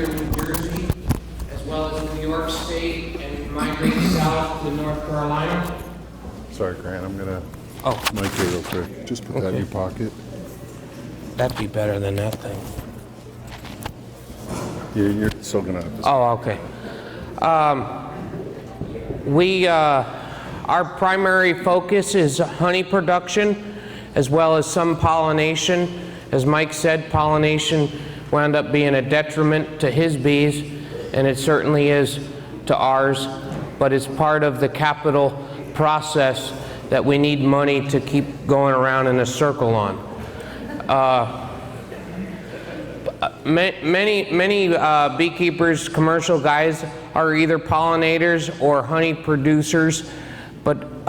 northern New Jersey, as well as New York State, and migrate south to North Carolina. Sorry, Grant, I'm gonna mic you real quick. Just put that in your pocket. That'd be better than that thing. You're still gonna have to. Oh, okay. Our primary focus is honey production, as well as some pollination. As Mike said, pollination wound up being a detriment to his bees, and it certainly is to ours, but it's part of the capital process that we need money to keep going around in a circle on. Many beekeepers, commercial guys, are either pollinators or honey producers, but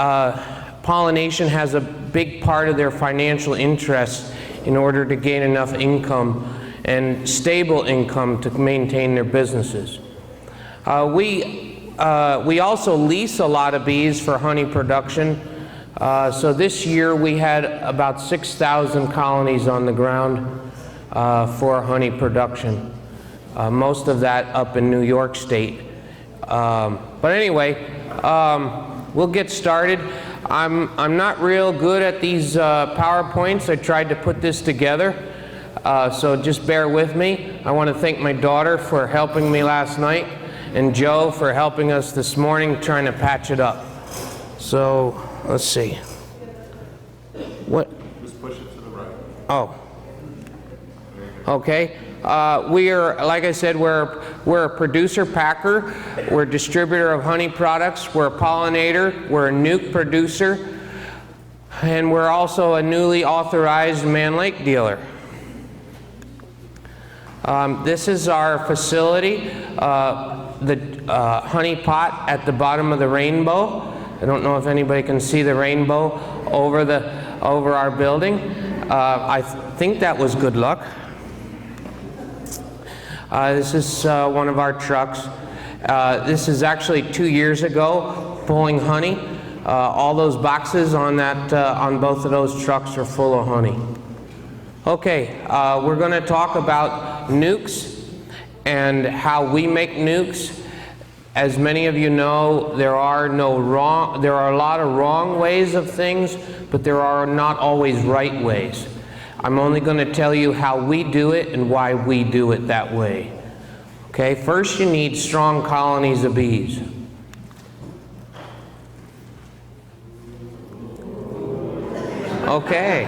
pollination has a big part of their financial interest in order to gain enough income and stable income to maintain their businesses. We also lease a lot of bees for honey production. So this year we had about 6,000 colonies on the ground for honey production. Most of that up in New York State. But anyway, we'll get started. I'm not real good at these PowerPoints. I tried to put this together, so just bear with me. I want to thank my daughter for helping me last night, and Joe for helping us this morning trying to patch it up. So let's see. What? Just push it to the right. Oh. Okay. We are, like I said, we're a producer packer, we're a distributor of honey products, we're a pollinator, we're a nuke producer, and we're also a newly authorized man lake dealer. This is our facility, the honey pot at the bottom of the rainbow. I don't know if anybody can see the rainbow over our building. I think that was good luck. This is one of our trucks. This is actually 2 years ago, pulling honey. All those boxes on both of those trucks are full of honey. Okay, we're going to talk about nukes and how we make nukes. As many of you know, there are a lot of wrong ways of things, but there are not always right ways. I'm only going to tell you how we do it and why we do it that way. Okay, first you need strong colonies of bees. Okay.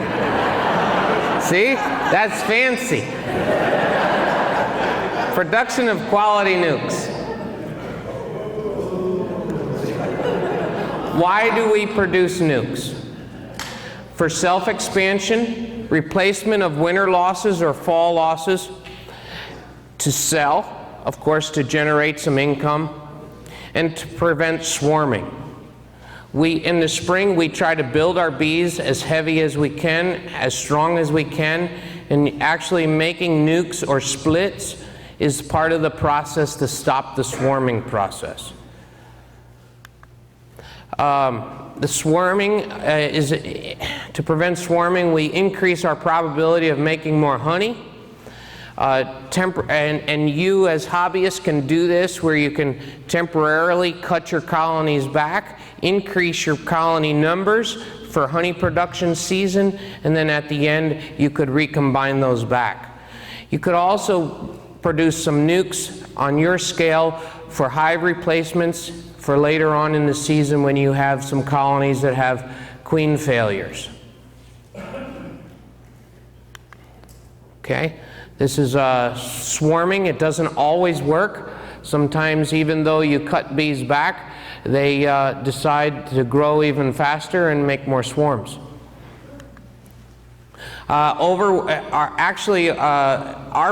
See? That's fancy. Production of quality nukes. Why do we produce nukes? For self-expansion, replacement of winter losses or fall losses, to sell, of course, to generate some income, and to prevent swarming. In the spring, we try to build our bees as heavy as we can, as strong as we can, and actually making nukes or splits is part of the process to stop the swarming process. The swarming to prevent swarming, we increase our probability of making more honey. And you as hobbyists can do this where you can temporarily cut your colonies back, increase your colony numbers for honey production season, and then at the end you could recombine those back. You could also produce some nukes on your scale for hive replacements for later on in the season when you have some colonies that have queen failures. Okay, this is swarming. It doesn't always work. Sometimes even though you cut bees back, they decide to grow even faster and make more swarms. Our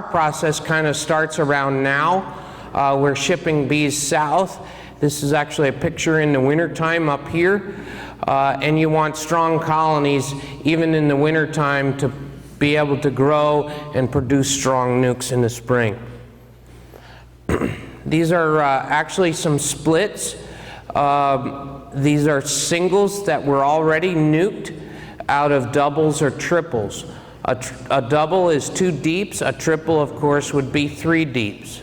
process kind of starts around now. We're shipping bees south. This is actually a picture in the wintertime up here. And you want strong colonies even in the wintertime to be able to grow and produce strong nukes in the spring. These are actually some splits. These are singles that were already nuked out of doubles or triples. A double is 2 deeps. A triple, of course, would be 3 deeps.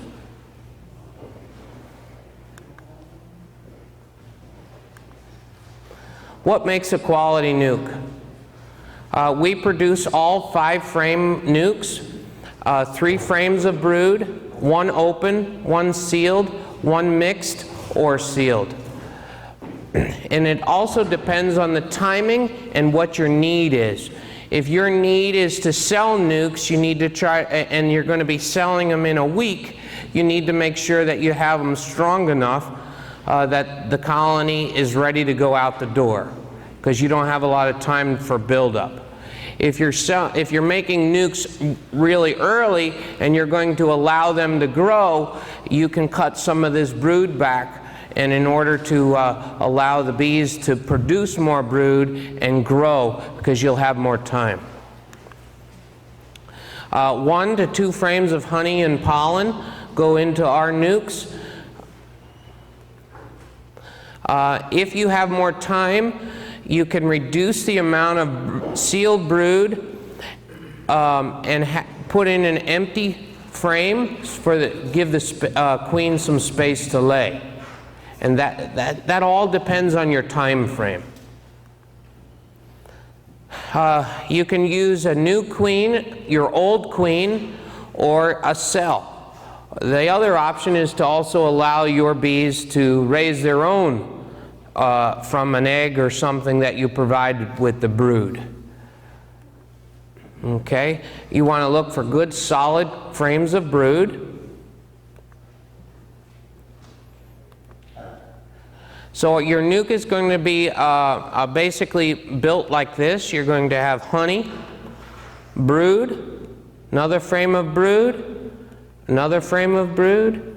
What makes a quality nuke? We produce all 5 frame nukes, 3 frames of brood, 1 open, 1 sealed, 1 mixed or sealed. And it also depends on the timing and what your need is. If your need is to sell nukes, you need to try, and you're going to be selling them in a week, you need to make sure that you have them strong enough that the colony is ready to go out the door, because you don't have a lot of time for buildup. If you're making nukes really early and you're going to allow them to grow, you can cut some of this brood back, and in order to allow the bees to produce more brood and grow, because you'll have more time. 1 to 2 frames of honey and pollen go into our nukes. If you have more time, you can reduce the amount of sealed brood and put in an empty frame give the queen some space to lay. And that all depends on your time frame. You can use a new queen, your old queen, or a cell. The other option is to also allow your bees to raise their own from an egg or something that you provided with the brood. Okay? You want to look for good solid frames of brood. So your nuke is going to be basically built like this. You're going to have honey, brood, another frame of brood, another frame of brood,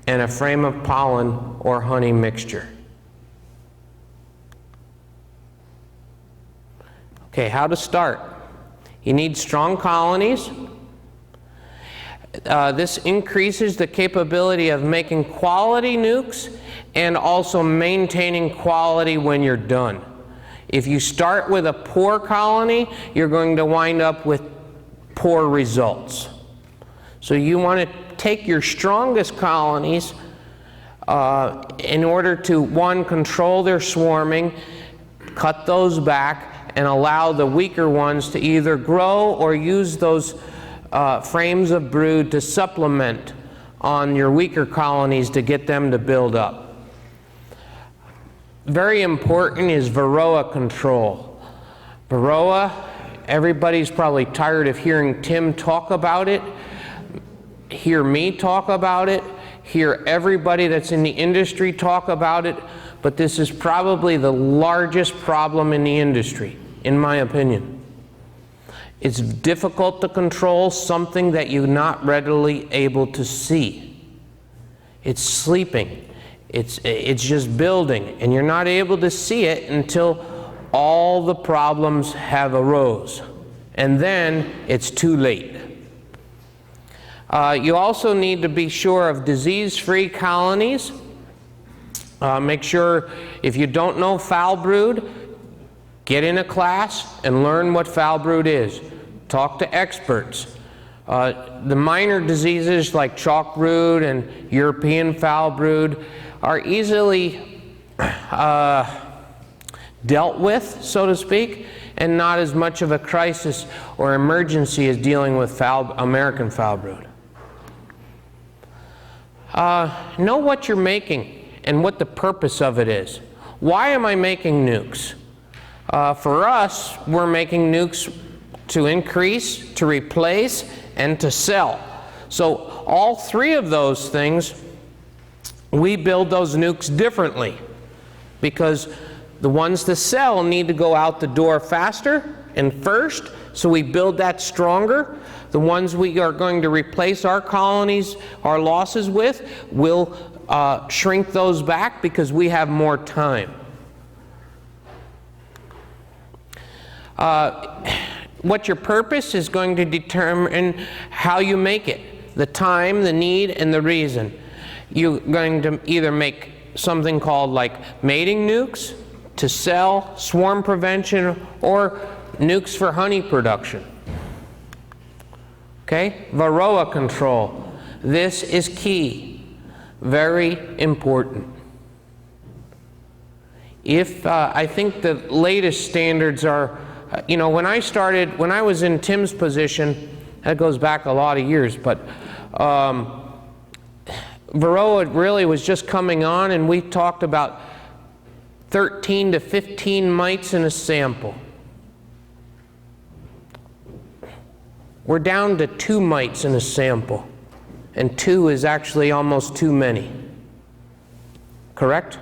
and a frame of pollen or honey mixture. Okay, how to start? You need strong colonies. This increases the capability of making quality nukes and also maintaining quality when you're done. If you start with a poor colony, you're going to wind up with poor results. So you want to take your strongest colonies in order to, 1, control their swarming, cut those back, and allow the weaker ones to either grow or use those frames of brood to supplement on your weaker colonies to get them to build up. Very important is Varroa control. Varroa, everybody's probably tired of hearing Tim talk about it, hear me talk about it, hear everybody that's in the industry talk about it, but this is probably the largest problem in the industry, in my opinion. It's difficult to control something that you're not readily able to see. It's sleeping. It's just building, and you're not able to see it until all the problems have arose, and then it's too late. You also need to be sure of disease-free colonies. Make sure, if you don't know foul brood, get in a class and learn what foul brood is. Talk to experts. The minor diseases like chalk brood and European foul brood are easily dealt with, so to speak, and not as much of a crisis or emergency as dealing with American foul brood. Know what you're making and what the purpose of it is. Why am I making nukes? For us, we're making nukes to increase, to replace, and to sell. So all 3 of those things, we build those nukes differently, because the ones to sell need to go out the door faster and first, so we build that stronger. The ones we are going to replace our colonies, our losses with, we'll shrink those back because we have more time. What your purpose is going to determine how you make it. The time, the need, and the reason. You're going to either make something called like mating nukes to sell, swarm prevention, or nukes for honey production. Okay? Varroa control. This is key. Very important. I think the latest standards are, you know, when I was in Tim's position, that goes back a lot of years, but Varroa really was just coming on, and we talked about 13 to 15 mites in a sample. We're down to 2 mites in a sample, and 2 is actually almost too many. Correct?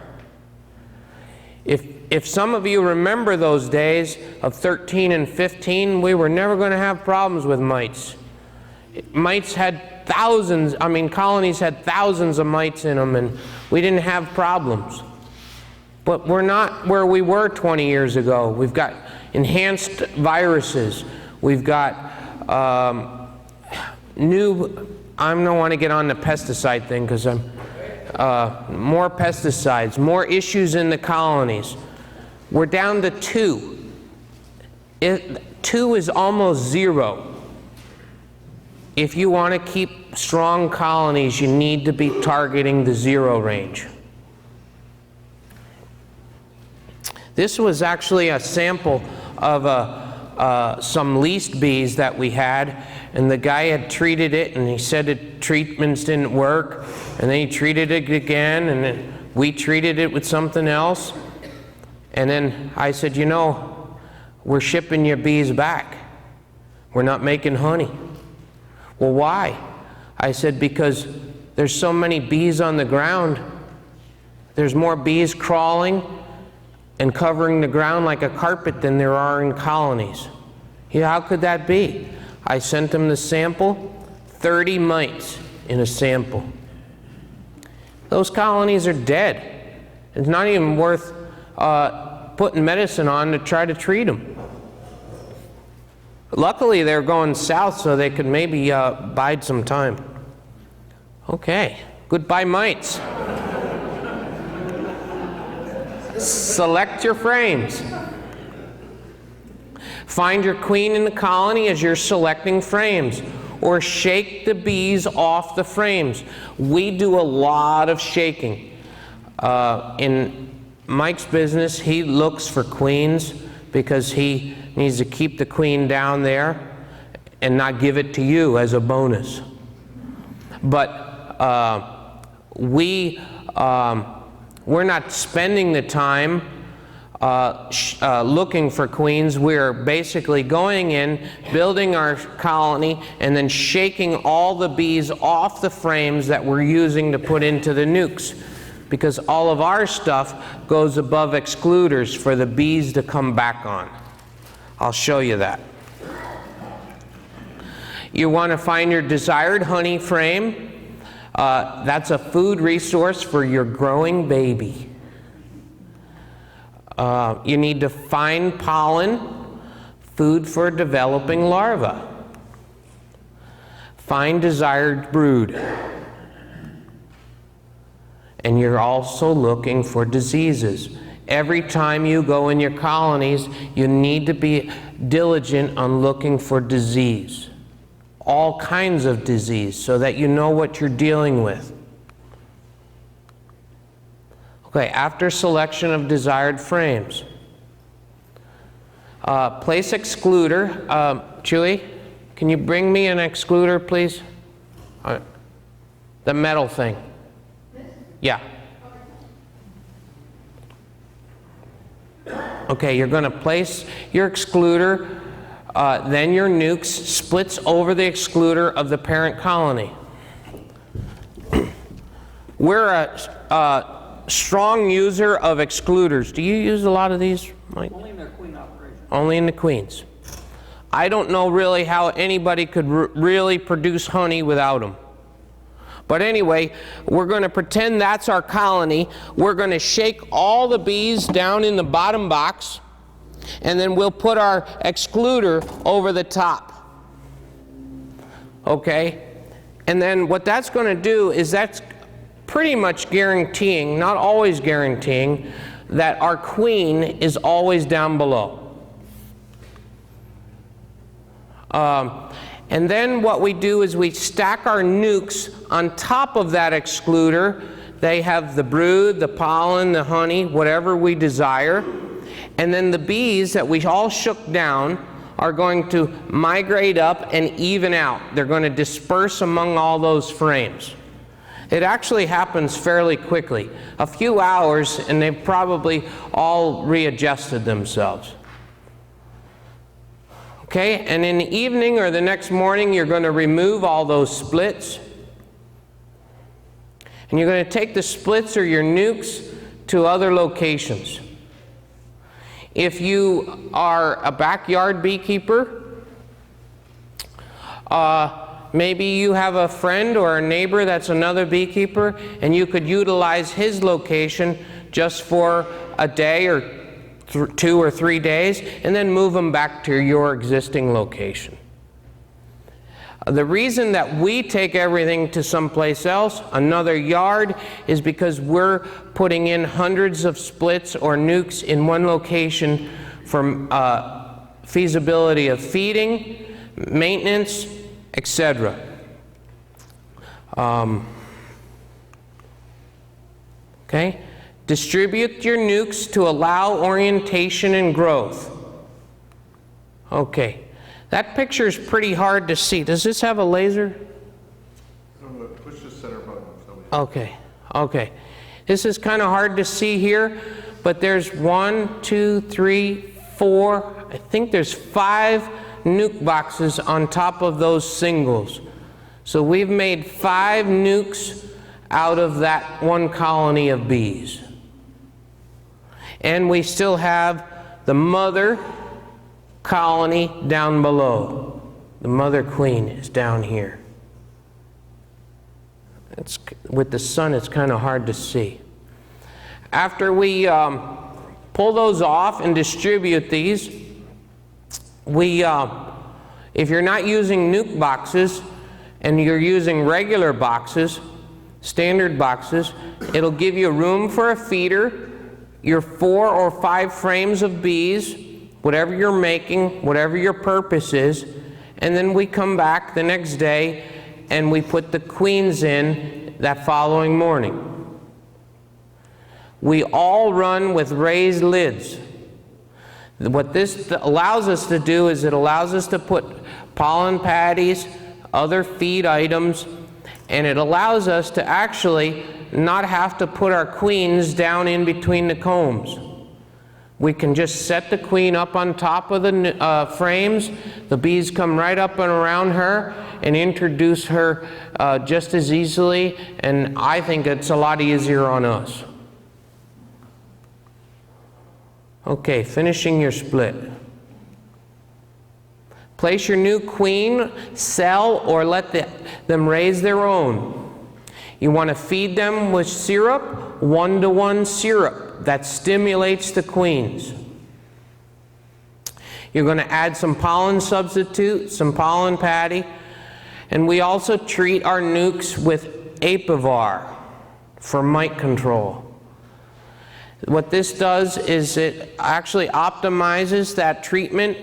If some of you remember those days of 13 and 15, we were never going to have problems with mites. Mites had thousands, I mean, colonies had thousands of mites in them, and we didn't have problems. But we're not where we were 20 years ago. We've got enhanced viruses. We've got I don't want to get on the pesticide thing because I'm, more pesticides, more issues in the colonies. We're down to 2. 2 is almost 0. If you want to keep strong colonies, you need to be targeting the 0 range. This was actually a sample of some leased bees that we had, and the guy had treated it, and he said the treatments didn't work, and then he treated it again, and then we treated it with something else. And then I said, you know, we're shipping your bees back. We're not making honey. Well, why? I said, because there's so many bees on the ground. There's more bees crawling and covering the ground like a carpet than there are in colonies. Yeah, how could that be? I sent him the sample, 30 mites in a sample. Those colonies are dead. It's not even worth putting medicine on to try to treat them. Luckily, they're going south so they could maybe bide some time. Okay, goodbye mites. Select your frames. Find your queen in the colony as you're selecting frames, or shake the bees off the frames. We do a lot of shaking. In Mike's business, he looks for queens because he needs to keep the queen down there and not give it to you as a bonus. But we're not spending the time looking for queens. We're basically going in, building our colony, and then shaking all the bees off the frames that we're using to put into the nukes, because all of our stuff goes above excluders for the bees to come back on. I'll show you that. You want to find your desired honey frame. That's a food resource for your growing baby. You need to find pollen, food for a developing larva. Find desired brood. And you're also looking for diseases. Every time you go in your colonies, you need to be diligent on looking for disease. All kinds of disease, so that you know what you're dealing with. Okay, after selection of desired frames, place excluder. Chewy, can you bring me an excluder, please? The metal thing. Yeah. Okay, you're going to place your excluder, then your nukes splits over the excluder of the parent colony. We're a strong user of excluders. Do you use a lot of these, Mike? Only in their queen operation. Only in the queens. I don't know really how anybody could really produce honey without them. But anyway, we're going to pretend that's our colony. We're going to shake all the bees down in the bottom box, and then we'll put our excluder over the top. Okay? And then what that's going to do is that's pretty much guaranteeing, not always guaranteeing, that our queen is always down below. And then what we do is we stack our nukes on top of that excluder they have the brood, the pollen, the honey, whatever we desire. And then the bees that we all shook down are going to migrate up and even out. They're going to disperse among all those frames. It actually happens fairly quickly. A few hours and they've probably all readjusted themselves. Okay, and in the evening or the next morning you're going to remove all those splits. And you're going to take the splits or your nukes to other locations. If you are a backyard beekeeper, maybe you have a friend or a neighbor that's another beekeeper, and you could utilize his location just for a day or 2 or 3 days, and then move them back to your existing location. The reason that we take everything to someplace else, another yard, is because we're putting in hundreds of splits or nukes in one location for feasibility of feeding, maintenance, etc. Okay? Distribute your nukes to allow orientation and growth. Okay. That picture is pretty hard to see. Does this have a laser? Push the center button. Okay, okay. This is kind of hard to see here, but there's 1, 2, 3, 4, I think there's 5 nuke boxes on top of those singles. So we've made 5 nukes out of that one colony of bees. And we still have the mother colony down below. The mother queen is down here. With the sun, it's kind of hard to see. After we pull those off and distribute these, if you're not using nuke boxes and you're using regular boxes, standard boxes, it'll give you room for a feeder, your 4 or 5 frames of bees, whatever you're making, whatever your purpose is, and then we come back the next day and we put the queens in that following morning. We all run with raised lids. What this allows us to do is it allows us to put pollen patties, other feed items, and it allows us to actually not have to put our queens down in between the combs. We can just set the queen up on top of the frames. The bees come right up and around her and introduce her just as easily, and I think it's a lot easier on us. Okay, finishing your split. Place your new queen, sell, or let them raise their own. You want to feed them with syrup, 1-to-1 syrup. That stimulates the queens. You're going to add some pollen substitute, some pollen patty, and we also treat our nukes with Apivar for mite control. What this does is it actually optimizes that treatment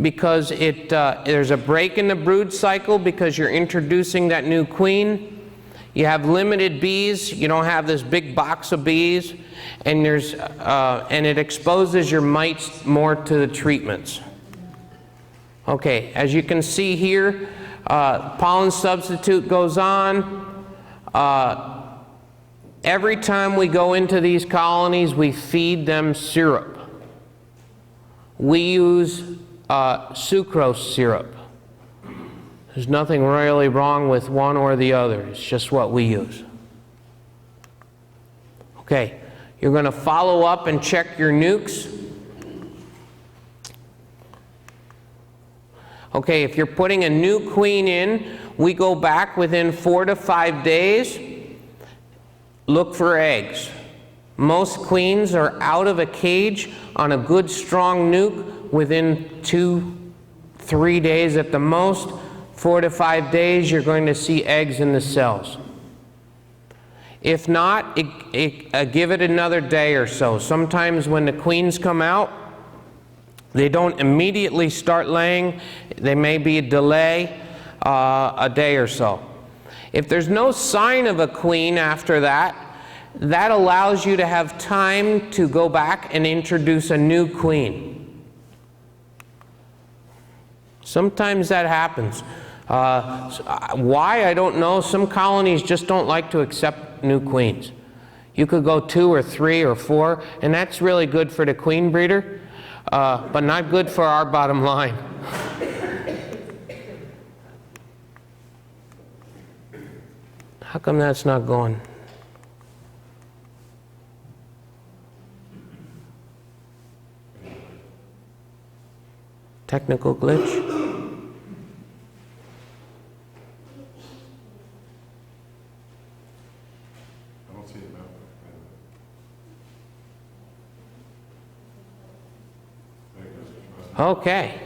because there's a break in the brood cycle because you're introducing that new queen. You have limited bees, you don't have this big box of bees, and it exposes your mites more to the treatments. Okay, as you can see here, pollen substitute goes on. Every time we go into these colonies, we feed them syrup. We use sucrose syrup. There's nothing really wrong with one or the other. It's just what we use. Okay, you're going to follow up and check your nukes. Okay, if you're putting a new queen in, we go back within 4 to 5 days. Look for eggs. Most queens are out of a cage on a good strong nuke within 2-3 days at the most. 4 to 5 days, you're going to see eggs in the cells. If not, give it another day or so. Sometimes when the queens come out, they don't immediately start laying. There may be a delay, a day or so. If there's no sign of a queen after that, that allows you to have time to go back and introduce a new queen. Sometimes that happens. Why, I don't know. Some colonies just don't like to accept new queens. You could go 2 or 3 or 4, and that's really good for the queen breeder, but not good for our bottom line. How come that's not going? Technical glitch? I don't see it now. Okay.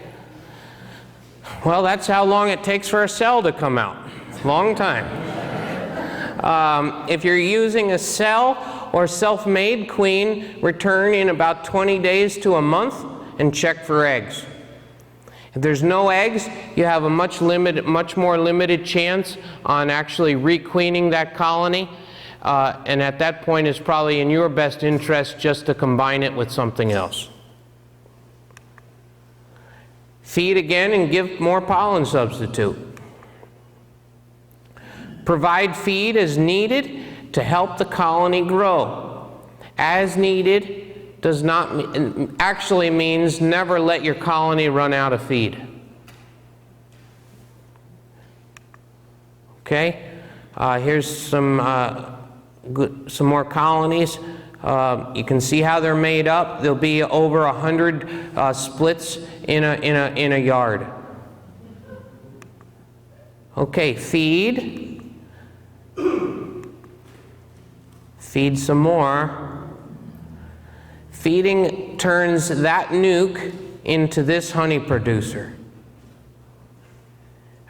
Well, that's how long it takes for a cell to come out. Long time. If you're using a cell or self-made queen, return in about 20 days to a month and check for eggs. If there's no eggs, you have a much more limited chance on actually requeening that colony, and at that point it's probably in your best interest just to combine it with something else. Feed again and give more pollen substitute. Provide feed as needed to help the colony grow. As needed does not actually means never let your colony run out of feed. Okay, here's some more colonies. You can see how they're made up. There'll be over 100 splits in a yard. Okay, feed. Feed some more. Feeding turns that nuke into this honey producer.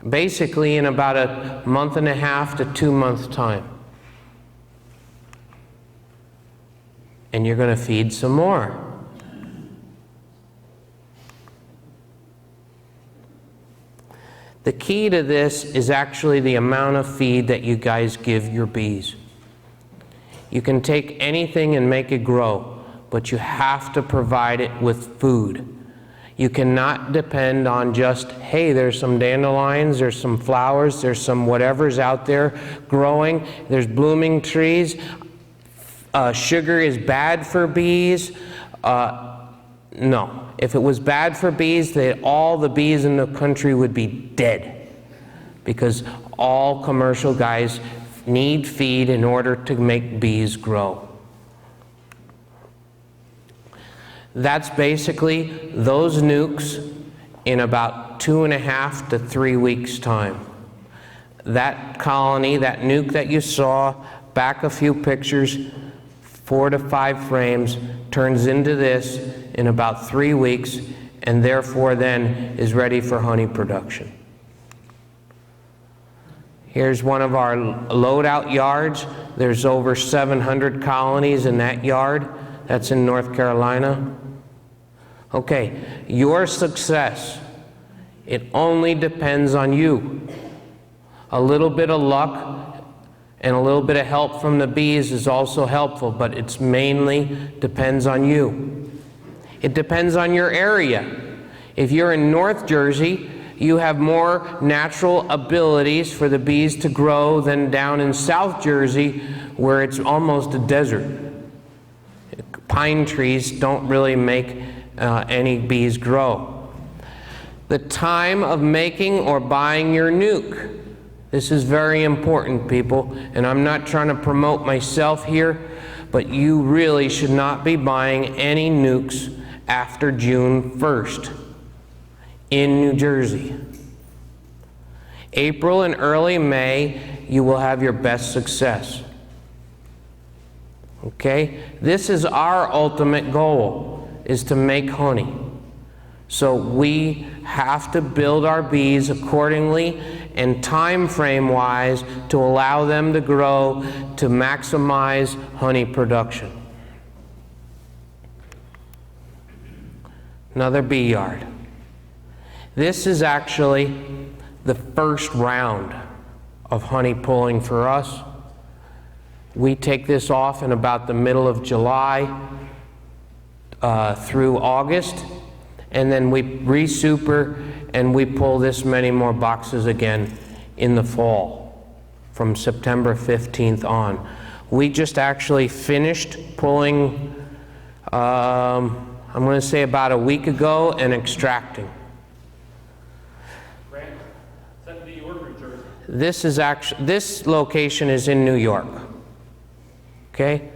Basically in about a 1.5 to 2 month time. And you're going to feed some more. The key to this is actually the amount of feed that you guys give your bees. You can take anything and make it grow, but you have to provide it with food. You cannot depend on just, hey, there's some dandelions, there's some flowers, there's some whatever's out there growing, there's blooming trees. Sugar is bad for bees. No. If it was bad for bees, all the bees in the country would be dead, because all commercial guys need feed in order to make bees grow. That's basically those nukes in about 2.5 to 3 weeks' time. That colony, that nuke that you saw, back a few pictures, 4 to 5 frames, turns into this in about 3 weeks, and therefore then is ready for honey production. Here's one of our load-out yards. There's over 700 colonies in that yard. That's in North Carolina. Okay, your success, it only depends on you. A little bit of luck and a little bit of help from the bees is also helpful, but it's mainly depends on you. It depends on your area. If you're in North Jersey, you have more natural abilities for the bees to grow than down in South Jersey, where it's almost a desert. Pine trees don't really make any bees grow. The time of making or buying your nuke. This is very important, people, and I'm not trying to promote myself here, but you really should not be buying any nukes after June 1st in New Jersey. April and early May, you will have your best success. Okay? This is our ultimate goal, is to make honey. So we have to build our bees accordingly and time frame wise to allow them to grow to maximize honey production. Another bee yard. This is actually the first round of honey pulling for us. We take this off in about the middle of July through August, and then we re-super and we pull this many more boxes again in the fall from September 15th on. We just actually finished pulling, I'm going to say about a week ago, and extracting. Grant, is that New York or New Jersey? This is actually, this location is in New York. Okay?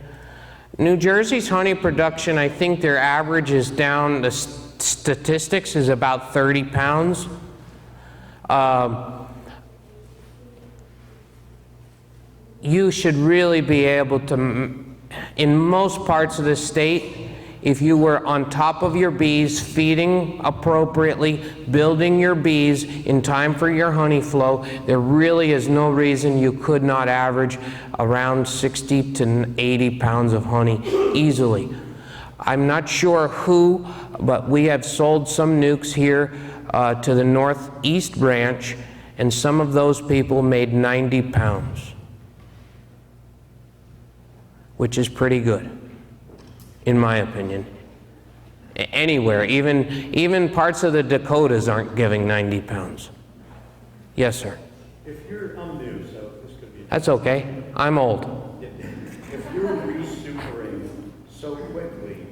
New Jersey's honey production, I think their average is down, the statistics is about 30 pounds. You should really be able to, in most parts of the state, if you were on top of your bees, feeding appropriately, building your bees in time for your honey flow, there really is no reason you could not average around 60 to 80 pounds of honey easily. I'm not sure who, but we have sold some nukes here to the Northeast branch, and some of those people made 90 pounds, which is pretty good, in my opinion. Anywhere, even parts of the Dakotas aren't giving 90 pounds. Yes, sir. I'm new, so this could be. That's okay. I'm old. If you're resuperating so quickly,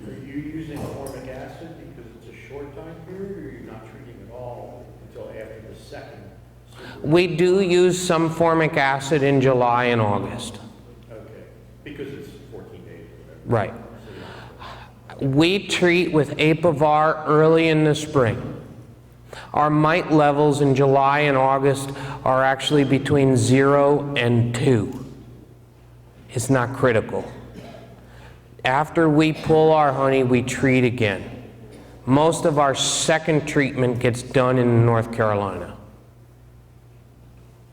are you using formic acid because it's a short time period, or are you not treating at all until after the second? We do use some formic acid in July and August. Okay, because it's 14 days or whatever. Right. We treat with Apivar early in the spring. Our mite levels in July and August are actually between 0 and 2. It's not critical. After we pull our honey, we treat again. Most of our second treatment gets done in North Carolina.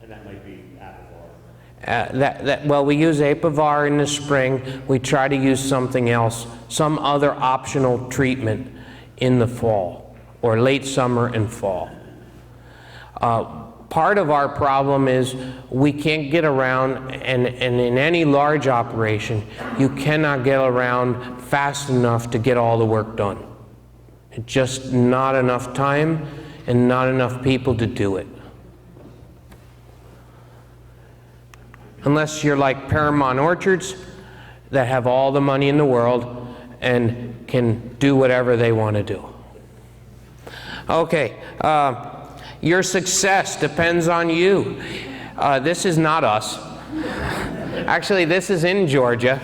And that might be Apivar. Well, we use Apivar in the spring. We try to use something else, some other optional treatment in the fall, or late summer and fall. Part of our problem is we can't get around, and in any large operation, you cannot get around fast enough to get all the work done. It's just not enough time and not enough people to do it. Unless you're like Paramount Orchards that have all the money in the world and can do whatever they want to do. Okay, your success depends on you. This is not us. Actually, this is in Georgia.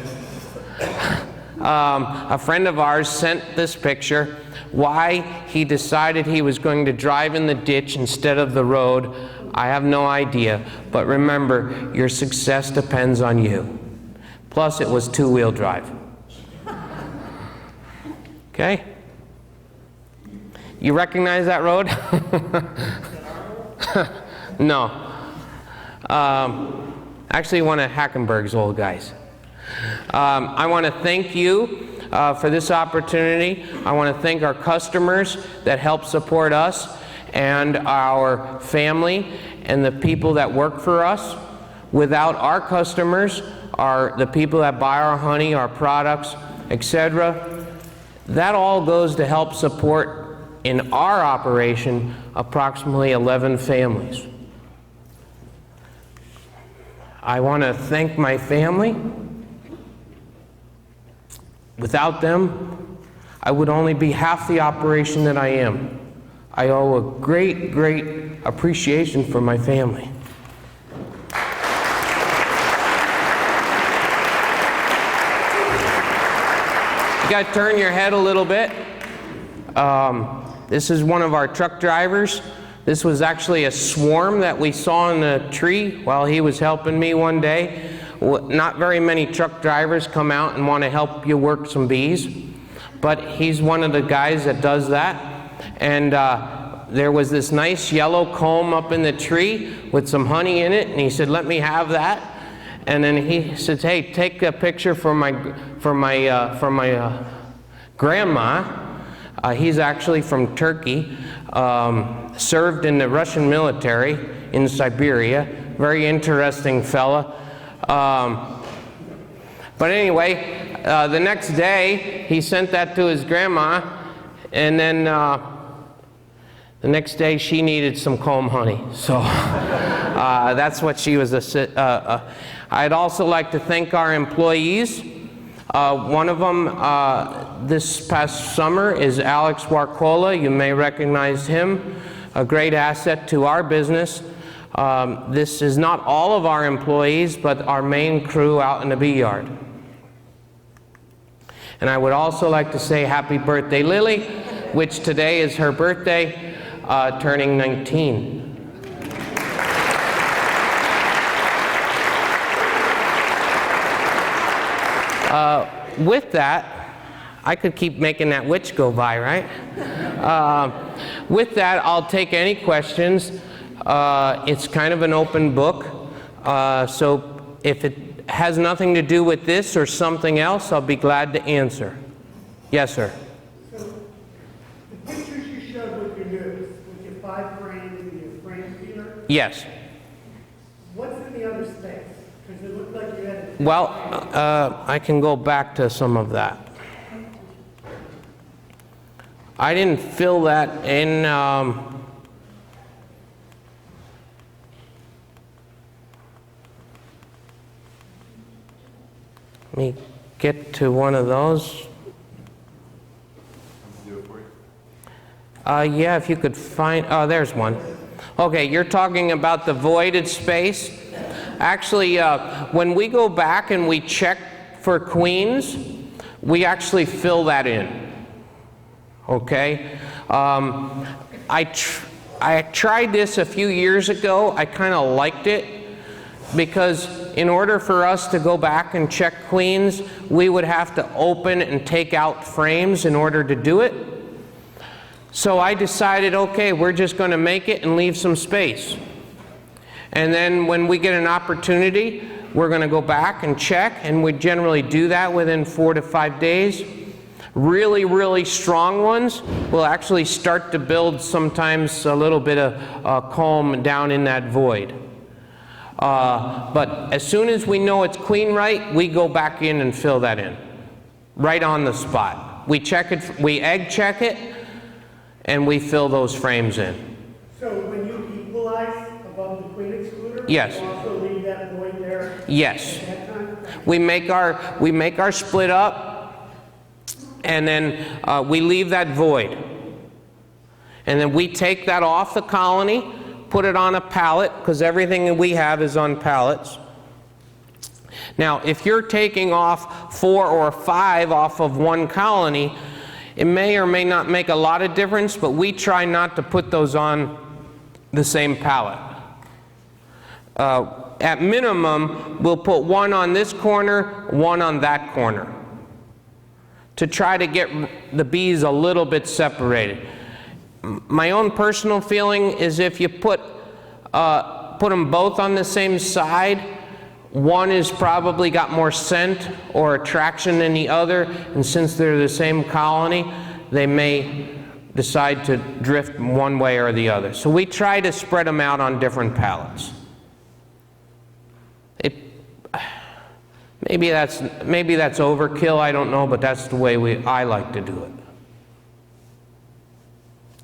A friend of ours sent this picture. Why he decided he was going to drive in the ditch instead of the road, I have no idea. But remember, your success depends on you. Plus, it was two-wheel drive. Okay? You recognize that road? No. Actually, one of Hackenberg's old guys. I want to thank you for this opportunity. I want to thank our customers that help support us, and our family and the people that work for us. Without our customers, the people that buy our honey, our products, etc., that all goes to help support, in our operation, approximately 11 families. I want to thank my family. Without them, I would only be half the operation that I am. I owe a great, great appreciation for my family. You got to turn your head a little bit. This is one of our truck drivers. This was actually a swarm that we saw in the tree while he was helping me one day. Not very many truck drivers come out and want to help you work some bees, but he's one of the guys that does that. And there was this nice yellow comb up in the tree with some honey in it, and he said, "Let me have that." And then he said, "Hey, take a picture for my grandma." He's actually from Turkey, served in the Russian military in Siberia. Very interesting fella. But anyway, the next day, he sent that to his grandma, and then the next day she needed some comb honey. So that's what she was. I'd also like to thank our employees. One of them this past summer is Alex Warcola. You may recognize him, a great asset to our business. This is not all of our employees, but our main crew out in the bee yard. And I would also like to say happy birthday, Lily, which today is her birthday, turning 19. With that, I could keep making that witch go by, right? With that, I'll take any questions. It's kind of an open book, so if it has nothing to do with this or something else, I'll be glad to answer. Yes, sir. So, the pictures you showed with your Nukes, with your 5 frames and your frame feeder, Yes. what's in the other space? Because it looked like you had... Well, I can go back to some of that. I didn't fill that in. Let me get to one of those. Yeah, if you could find, oh, there's one. Okay, you're talking about the voided space. Actually, when we go back and we check for queens, we actually fill that in. Okay? I tried this a few years ago. I kind of liked it because in order for us to go back and check queens, we would have to open and take out frames in order to do it. So I decided, okay, we're just going to make it and leave some space. And then when we get an opportunity, we're going to go back and check, and we generally do that within 4 to 5 days. Really, really strong ones will actually start to build sometimes a little bit of comb down in that void. But as soon as we know it's queen right, we go back in and fill that in, right on the spot. We check it, we egg check it, and we fill those frames in. So when you equalize above the queen excluder, Yes. you also leave that void there? Yes. At that time? We make our split up, and then we leave that void. And then we take that off the colony, put it on a pallet, because everything that we have is on pallets. Now, if you're taking off 4 or 5 off of one colony, it may or may not make a lot of difference, but we try not to put those on the same pallet. At minimum, we'll put one on this corner, one on that corner, to try to get the bees a little bit separated. My own personal feeling is if you put them both on the same side, one is probably got more scent or attraction than the other, and since they're the same colony, they may decide to drift one way or the other. So we try to spread them out on different pallets. Maybe that's overkill, I don't know, but that's the way I like to do it.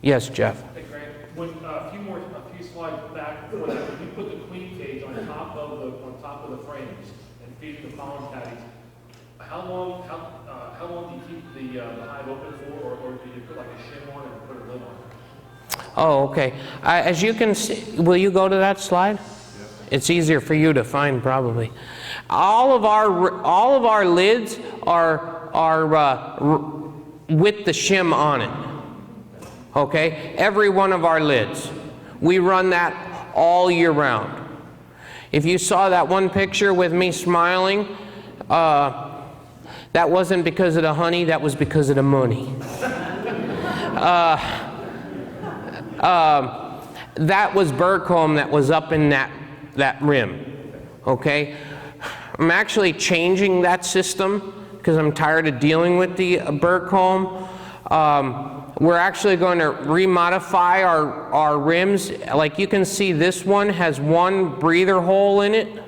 Yes, Jeff. Hey, Grant, a few slides back, when you put the queen cage on top of the frames and feed the pollen patties, how long do you keep the hive open for, or do you put like a shim on it and put a lid on it? Oh, okay. As you can see, will you go to that slide? It's easier for you to find, probably. All of our lids are with the shim on it. Okay, every one of our lids. We run that all year round. If you saw that one picture with me smiling, that wasn't because of the honey, that was because of the money. That was bird comb that was up in that rim. Okay, I'm actually changing that system because I'm tired of dealing with the bird comb. We're actually going to remodify our rims. Like you can see, this one has one breather hole in it.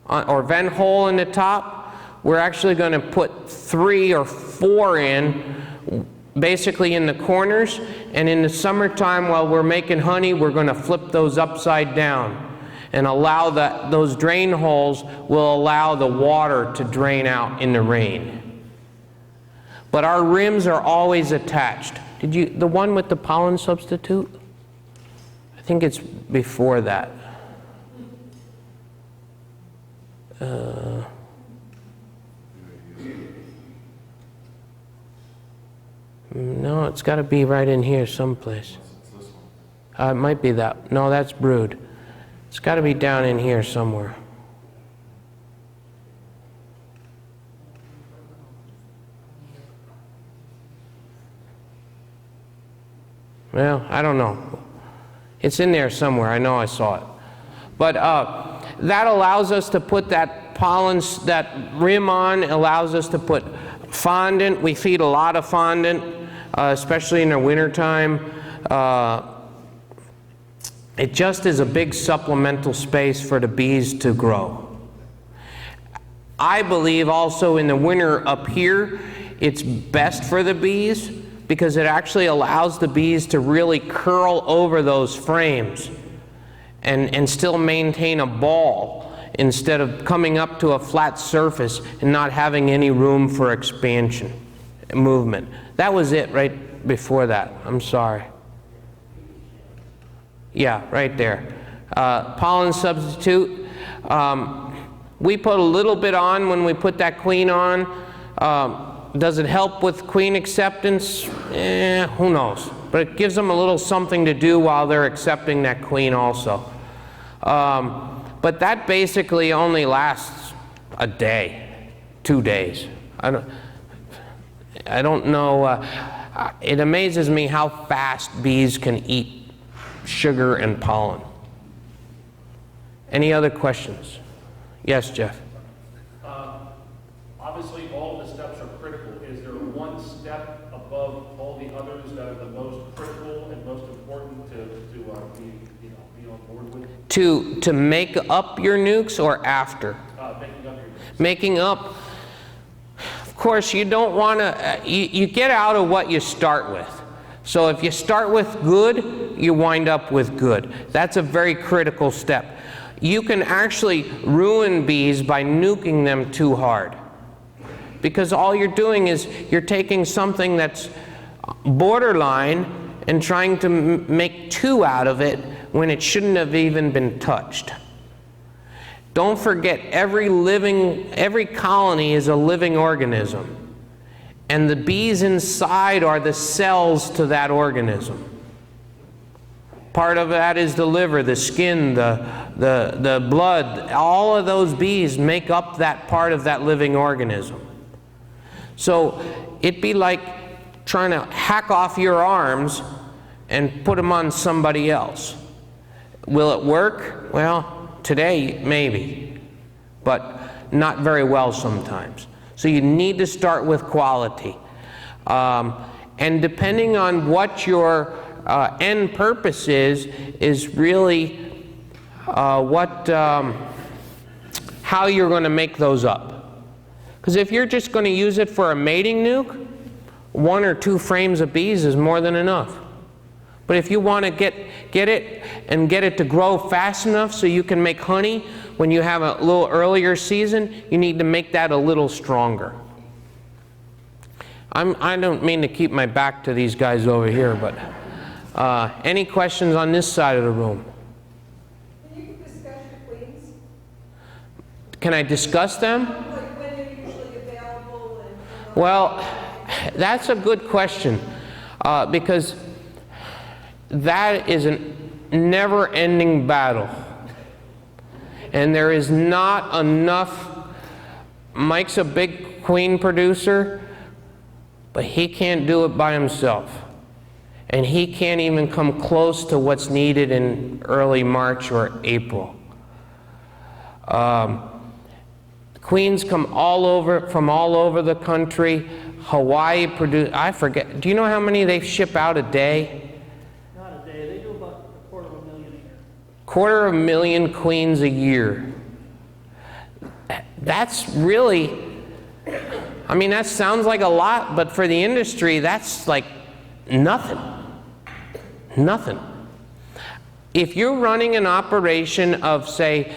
or vent hole in the top. We're actually going to put 3 or 4 in, basically in the corners, and in the summertime while we're making honey, we're going to flip those upside down and allow those drain holes will allow the water to drain out in the rain. But our rims are always attached. The one with the pollen substitute? I think it's before that. No, it's got to be right in here someplace. It might be that. No, that's brood. It's got to be down in here somewhere. Well, I don't know. It's in there somewhere. I know I saw it. But that allows us to put that pollen, that rim on, allows us to put fondant. We feed a lot of fondant, especially in the wintertime. It just is a big supplemental space for the bees to grow. I believe also in the winter up here, it's best for the bees because it actually allows the bees to really curl over those frames and still maintain a ball instead of coming up to a flat surface and not having any room for expansion, movement. That was it right before that. I'm sorry. Yeah, right there. Pollen substitute. We put a little bit on when we put that queen on. Does it help with queen acceptance? Who knows? But it gives them a little something to do while they're accepting that queen also. But that basically only lasts a day, 2 days. I don't know. It amazes me how fast bees can eat sugar and pollen. Any other questions? Yes, Jeff. Obviously, all of the steps are critical. Is there one step above all the others that are the most critical and most important to be on board with? To make up your nukes or after? Making up your nukes. Making up. Of course, you don't want to. You get out of what you start with. So if you start with good, you wind up with good. That's a very critical step. You can actually ruin bees by nuking them too hard. Because all you're doing is you're taking something that's borderline and trying to make 2 out of it when it shouldn't have even been touched. Don't forget, every colony is a living organism. And the bees inside are the cells to that organism. Part of that is the liver, the skin, the blood. All of those bees make up that part of that living organism. So it'd be like trying to hack off your arms and put them on somebody else. Will it work? Well, today maybe, but not very well sometimes. So you need to start with quality. And depending on what your end purpose is really how you're going to make those up. Because if you're just going to use it for a mating nuke, 1 or 2 frames of bees is more than enough. But if you want to get it to grow fast enough so you can make honey when you have a little earlier season, you need to make that a little stronger. I don't mean to keep my back to these guys over here, but any questions on this side of the room? Can you discuss your queens? Can I discuss them? Like when they're usually available and Well, that's a good question because that is a never-ending battle. And there is not enough. Mike's a big queen producer, but he can't do it by himself. And he can't even come close to what's needed in early March or April. Queens come from all over the country. Hawaii produce, I forget, do you know how many they ship out a day? Not a day, they do about 250,000 a year. 250,000 queens a year. that's really, I mean, that sounds like a lot, but for the industry, that's like nothing. Nothing. If you're running an operation of, say,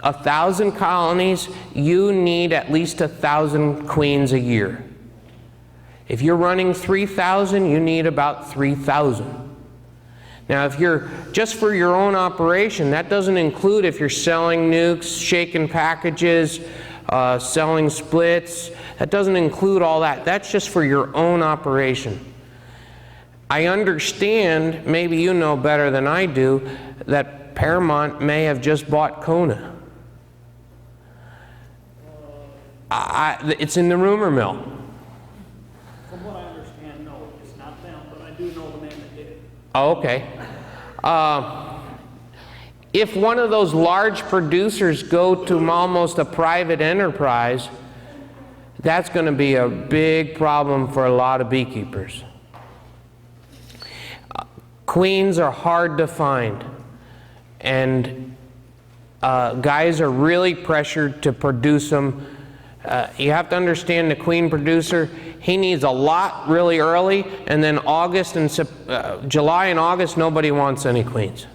1,000 colonies, you need at least 1,000 queens a year. If you're running 3,000, you need about 3,000. Now, if you're just for your own operation, that doesn't include if you're selling nukes, shaking packages, selling splits. That doesn't include all that. That's just for your own operation. I understand, maybe you know better than I do, that Paramount may have just bought Kona. It's in the rumor mill. From what I understand, no, it's not them, but I do know the man that did it. Oh, okay. If one of those large producers go to almost a private enterprise, that's going to be a big problem for a lot of beekeepers. Queens are hard to find, and guys are really pressured to produce them. You have to understand the queen producer, he needs a lot really early, and then August and July and August, nobody wants any queens.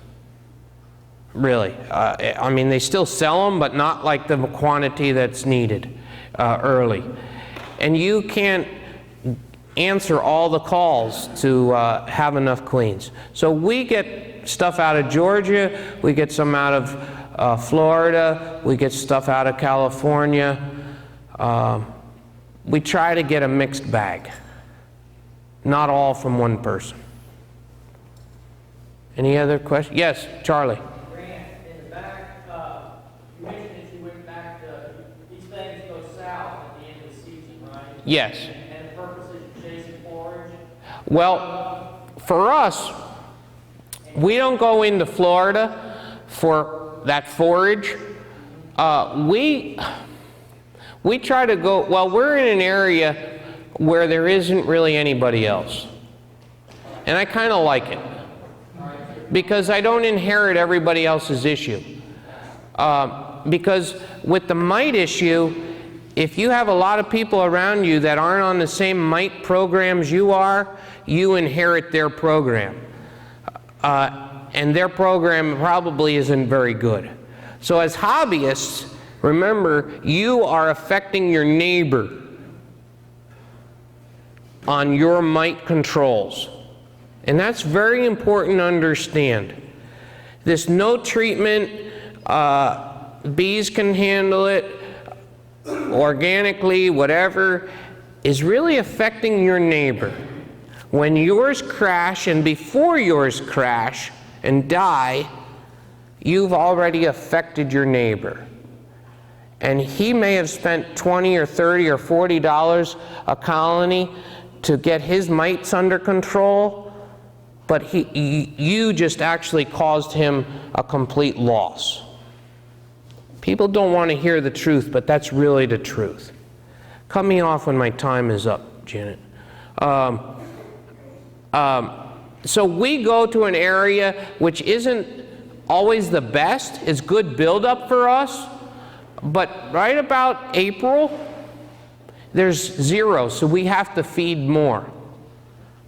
Really. I mean, they still sell them, but not like the quantity that's needed early. And you can't answer all the calls to have enough queens. So we get stuff out of Georgia, we get some out of Florida, we get stuff out of California. We try to get a mixed bag, not all from one person. Any other questions? Yes, Charlie. Grant, in the back, you mentioned that you went back to, these things go south at the end of the season, right? Yes. And the purpose is chasing forage? Well, for us, we don't go into Florida for that forage. We try to go, well, we're in an area where there isn't really anybody else. And I kind of like it, because I don't inherit everybody else's issue. Because with the mite issue, if you have a lot of people around you that aren't on the same mite programs you are, you inherit their program. And their program probably isn't very good. So as hobbyists, remember, you are affecting your neighbor on your mite controls. And that's very important to understand. This no treatment, bees can handle it, organically, whatever, is really affecting your neighbor. When yours crash and before yours crash and die, you've already affected your neighbor. And he may have spent $20 or $30 or $40 a colony to get his mites under control, but you just actually caused him a complete loss. People don't want to hear the truth, but that's really the truth. Cut me off when my time is up, Janet. So we go to an area which isn't always the best. It's good buildup for us. But right about April, there's zero, so we have to feed more.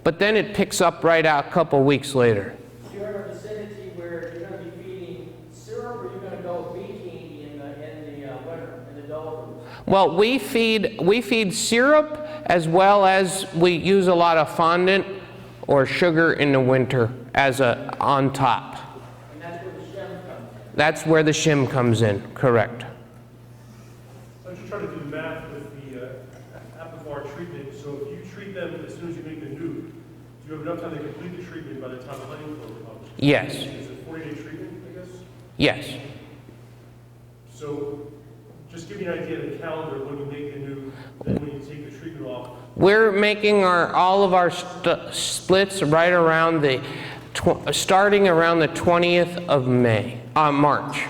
But then it picks up right out a couple weeks later. You're in a vicinity where you're going to be feeding syrup, or you're going to go beeking in the winter, in the doldrums? Well, we feed syrup, as well as we use a lot of fondant or sugar in the winter as on top. And that's where the shim comes in? That's where the shim comes in, correct. I'm just trying to do the math with the apivar treatment. So if you treat them as soon as you make the nuke, do you have enough time to complete the treatment by the time the honeycomb comes? Yes. Is it 40-day treatment, I guess? Yes. So just give me an idea of the calendar when you make the nuke, then when you take the treatment off. We're making all of our splits right around starting around the 20th of March.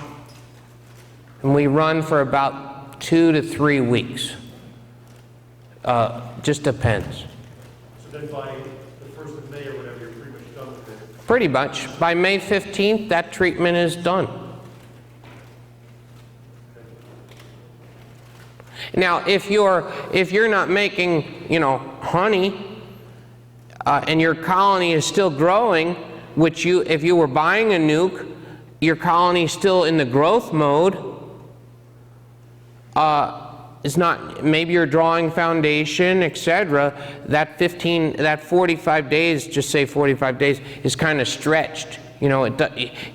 And we run for about 2 to 3 weeks. Just depends. So then by the 1st of May or whatever, you're pretty much done with it. Pretty much. By May 15th, that treatment is done. Now, if you're not making, you know, honey, and your colony is still growing, which if you were buying a nuke, your colony is still in the growth mode. It's not, maybe you're drawing foundation, etc. That 45 days, just say 45 days, is kind of stretched. You know,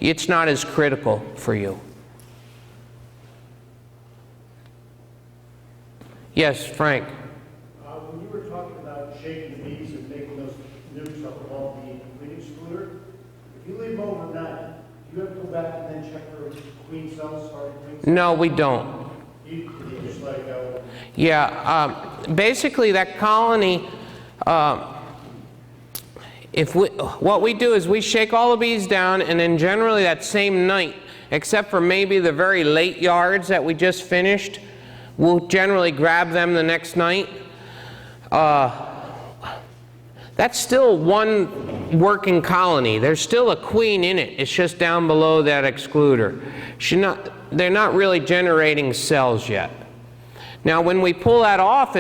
it's not as critical for you. Yes, Frank. When you were talking about shaking the bees and making those nukes up above the queen excluder, if you leave them overnight, do you have to go back and then check for queen cells, starting queen cells? No, we don't. You just let it go? Yeah, basically that colony, what we do is we shake all the bees down, and then generally that same night, except for maybe the very late yards that we just finished, we'll generally grab them the next night. That's still one working colony. There's still a queen in it. It's just down below that excluder. They're not really generating cells yet. Now, when we pull that off,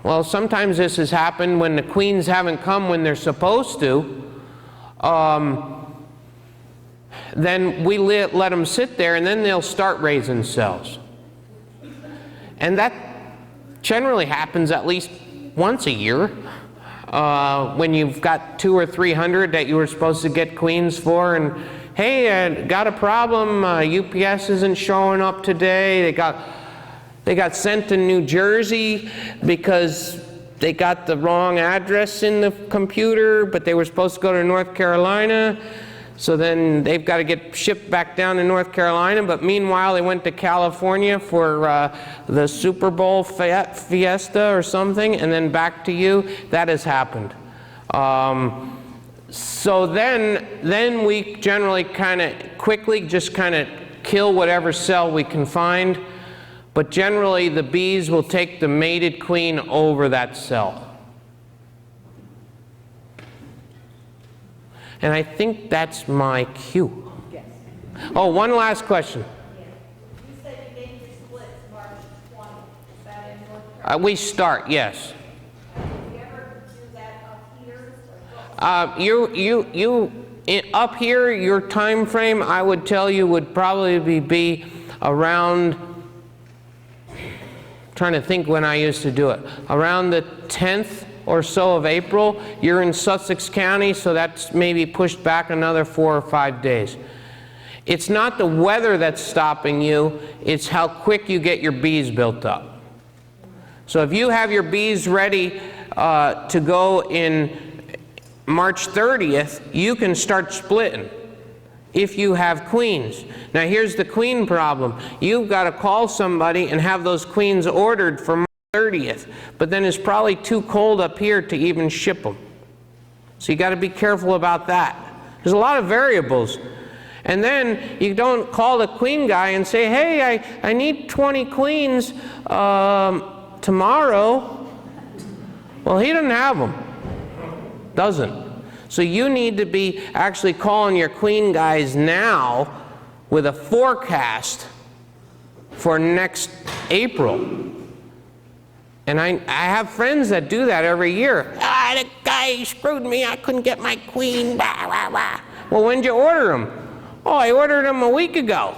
well, sometimes this has happened when the queens haven't come when they're supposed to. Then we let them sit there, and then they'll start raising cells. And that generally happens at least once a year. When you've got 200 or 300 that you were supposed to get queens for, and hey, got a problem, UPS isn't showing up today. They got sent to New Jersey because they got the wrong address in the computer, but they were supposed to go to North Carolina. So then they've got to get shipped back down to North Carolina, but meanwhile they went to California for the Super Bowl fiesta or something, and then back to you. That has happened. So then we generally kind of quickly just kind of kill whatever cell we can find, but generally the bees will take the mated queen over that cell. And I think that's my cue. Yes. Oh, one last question. You said you made your splits March 20th. Is that in North Carolina? We start, yes. Did you ever do that up here? Up here, your time frame, I would tell you, would probably be around, trying to think when I used to do it, around the 10th or so of April. You're in Sussex County, so that's maybe pushed back another 4 or 5 days. It's not the weather that's stopping you, it's how quick you get your bees built up. So if you have your bees ready to go in March 30th, you can start splitting if you have queens. Now here's the queen problem. You've got to call somebody and have those queens ordered for March 30th, but then it's probably too cold up here to even ship them. So you got to be careful about that. There's a lot of variables. And then you don't call the queen guy and say, hey, I need 20 queens tomorrow. Well, he doesn't have them. Doesn't. So you need to be actually calling your queen guys now with a forecast for next April. And I have friends that do that every year. The guy screwed me, I couldn't get my queen, blah, blah, blah. Well, when did you order them? Oh, I ordered them a week ago.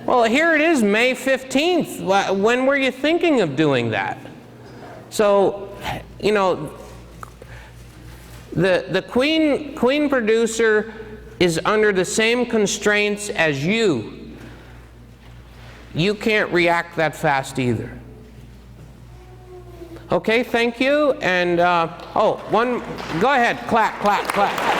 Well, here it is, May 15th. When were you thinking of doing that? So, you know, the queen producer is under the same constraints as you. You can't react that fast either. Okay, thank you. And, go ahead, clap, clap, clap.